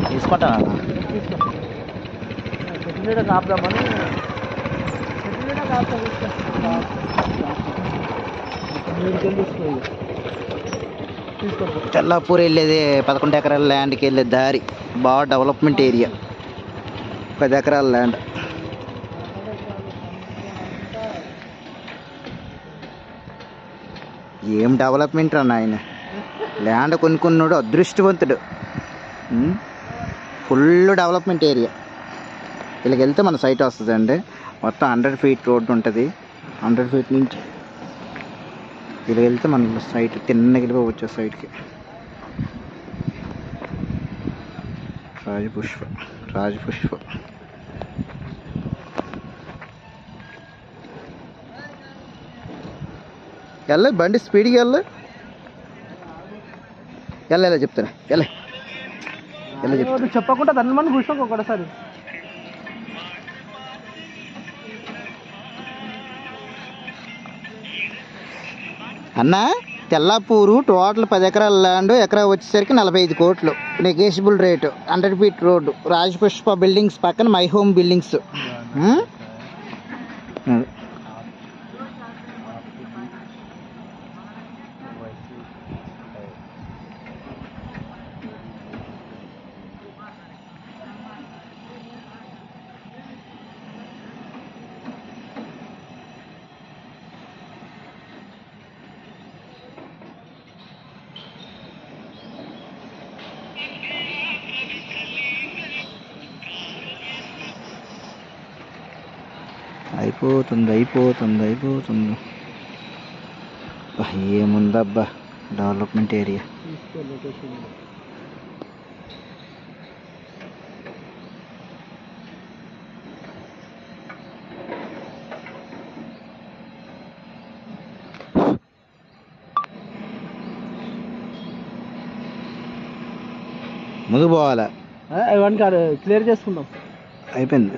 తీసుకుంటాను చెట్టు కాపుదామని చెట్టు కాపుతా తీసుకో తెల్లాపూర్ వెళ్ళేది 11 ఎకరాల ల్యాండ్కి వెళ్ళే దారి బాగా డెవలప్మెంట్ ఏరియా 10 ఎకరాల ల్యాండ్. ఏం డెవలప్మెంట్ రా నాయన, ల్యాండ్ కొనుక్కున్నాడు అదృష్టవంతుడు. Full development area. ఇలాగ వెళ్తే మన సైట్ వస్తుందండి. మొత్తం 100 ఫీట్ రోడ్డు ఉంటుంది. 100 ఫీట్ నుంచి ఇలా వెళ్తే మన సైట్ తిన్నగా వెళ్ళిపోవచ్చు సైట్కి. రాజపుష్ప వెళ్ళ బండి స్పీడ్గా వెళ్ళ చెప్తాను చెప్తాను చెప్పకుండా దాని మనం కూర్చోక ఒకసారి. అన్నా తెల్లాపూరు టోటల్ 10 ఎకరాల ల్యాండ్, ఎకరా వచ్చేసరికి 45 కోట్లు. Negotiable rate. 100 feet road. Rajapushpa buildings పక్కన మై హోమ్ బిల్డింగ్స్. అయిపోతుంది. ఏముందబ్బా డెవలప్మెంట్ ఏరియా. ముందు పోవాలా? ఇవన్నీ క్లియర్ చేసుకుందాం. అయిపోయింది.